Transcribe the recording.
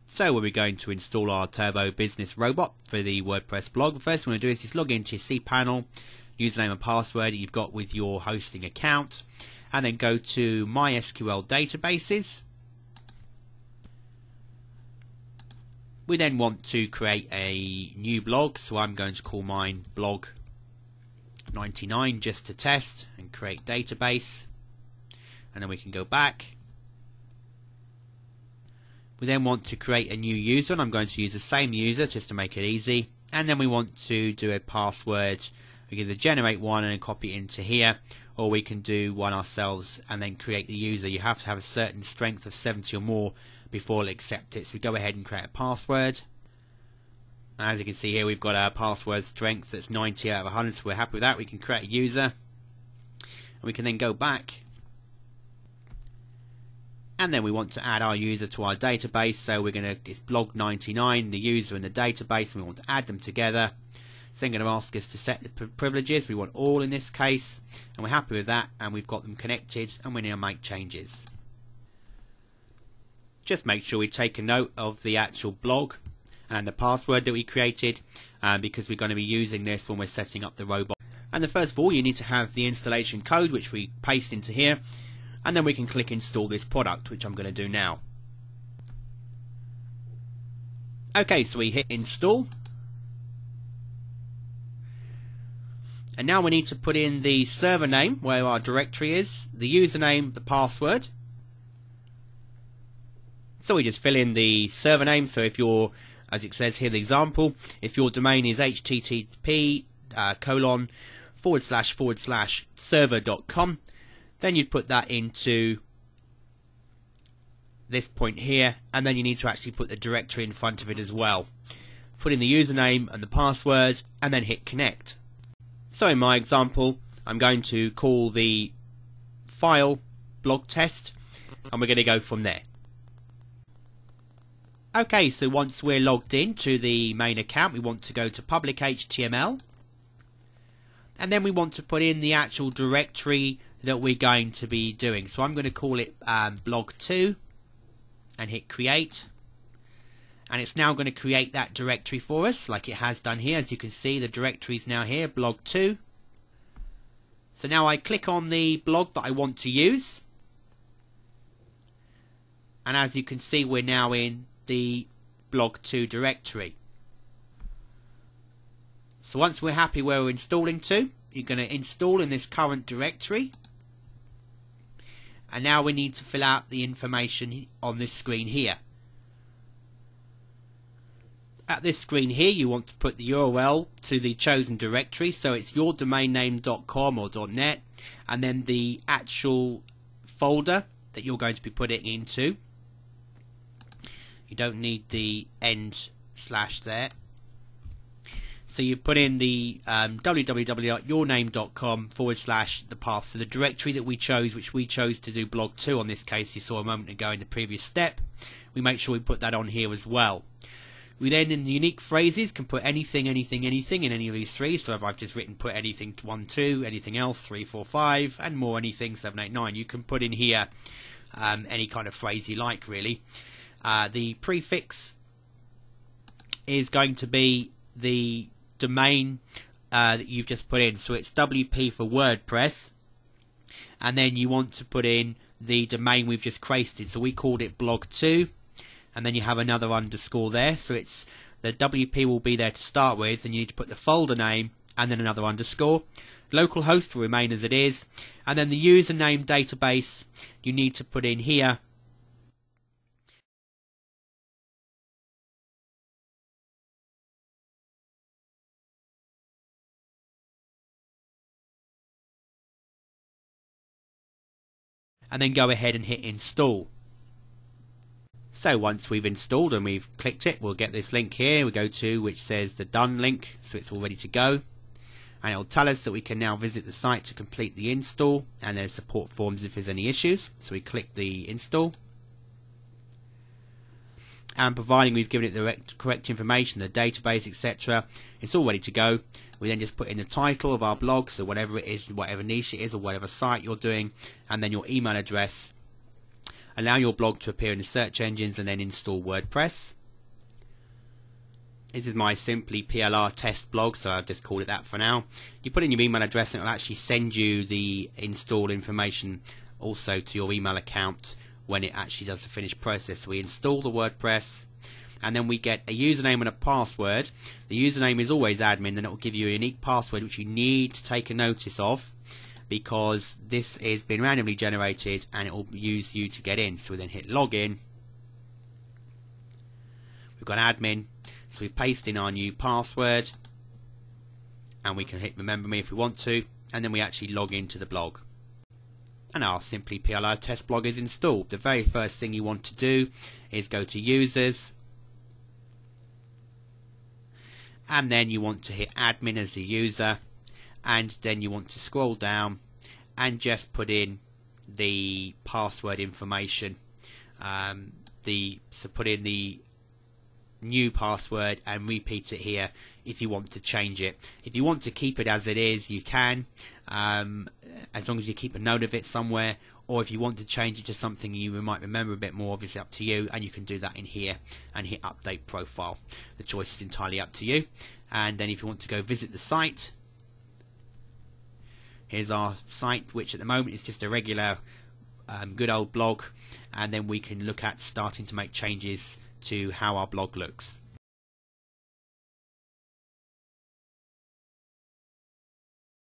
So we're going to install our Turbo Business Robot for the WordPress blog. The first thing we're going to do is just log into your cPanel, username and password that you've got with your hosting account, and then go to MySQL databases. We then want to create a new blog, so I'm going to call mine blog 99 just to test, and create database, and then we can go back. We then want to create a new user, and I'm going to use the same user just to make it easy, and then we want to do a password. We can either generate one and then copy it into here, or we can do one ourselves and then create the user. You have to have a certain strength of 70 or more before it'll accept it. So we go ahead and create a password. As you can see here, we've got our password strength that's 90 out of 100, so we're happy with that. We can create a user, and we can then go back, and then we want to add our user to our database. So we're going to, it's blog 99, the user and the database, and we want to add them together. So I'm going to ask us to set the privileges. We want all in this case, and we're happy with that, and we've got them connected, and we now make changes. Just make sure we take a note of the actual blog and the password that we created, because we're going to be using this when we're setting up the robot. And the first of all, you need to have the installation code, which we paste into here, and then we can click install this product, which I'm going to do now. Okay, so we hit install, and now we need to put in the server name where our directory is, the username, the password. So we just fill in the server name. So if you're, as it says here, the example, if your domain is http://server.com, then you'd put that into this point here, and then you need to actually put the directory in front of it as well. Put in the username and the password, and then hit connect. So in my example, I'm going to call the file blog test, and we're going to go from there. Okay, so once we're logged in to the main account, we want to go to public HTML, and then we want to put in the actual directory that we're going to be doing. So I'm going to call it blog2 and hit create, and it's now going to create that directory for us like it has done here. As you can see, the directory is now here, blog2. So now I click on the blog that I want to use, and as you can see, we're now in the blog2 directory. So once we're happy where we're installing to, you're going to install in this current directory, and now we need to fill out the information on this screen here. At this screen here, you want to put the URL to the chosen directory, so it's yourdomainname.com or .net, and then the actual folder that you're going to be putting into. You don't need the end slash there. So you put in the www.yourname.com / the path to the directory that we chose, which we chose to do blog2 on this case. You saw a moment ago in the previous step. We make sure we put that on here as well. We then, in the unique phrases, can put anything, anything, anything in any of these three. So if I've just written put anything to 1, 2, anything else 3, 4, 5, and more anything 7, 8, 9. You can put in here any kind of phrase you like, really. The prefix is going to be the domain that you've just put in. So it's WP for WordPress, and then you want to put in the domain we've just created. So we called it blog2, and then you have another underscore there. So it's the WP will be there to start with, and you need to put the folder name and then another underscore. Localhost will remain as it is, and then the username database you need to put in here. And then go ahead and hit install. So once we've installed and we've clicked it, we'll get this link here we go to, which says the done link, so it's all ready to go, and it'll tell us that we can now visit the site to complete the install, and there's support forms if there's any issues. So we click the install, and providing we've given it the correct information, the database, etc., it's all ready to go. We then just put in the title of our blog, so whatever it is, whatever niche it is, or whatever site you're doing, and then your email address. Allow your blog to appear in the search engines, and then install WordPress. This is my Simply PLR test blog, so I've just called it that for now. You put in your email address and it'll actually send you the install information also to your email account when it actually does the finished process. So we install the WordPress, and then we get a username and a password. The username is always admin, and it will give you a unique password which you need to take a notice of, because this is being randomly generated and it will use you to get in. So we then hit login. We've got admin, so we paste in our new password, and we can hit remember me if we want to, and then we actually log into the blog. And our Simply PLR test blog is installed. The very first thing you want to do is go to users, and then you want to hit admin as the user, and then you want to scroll down and just put in the password information. So put in the new password and repeat it here if you want to change it. If you want to keep it as it is, you can, as long as you keep a note of it somewhere, or if you want to change it to something you might remember a bit more, obviously up to you, and you can do that in here and hit update profile. The choice is entirely up to you. And then if you want to go visit the site, here's our site, which at the moment is just a regular good old blog, and then we can look at starting to make changes to how our blog looks.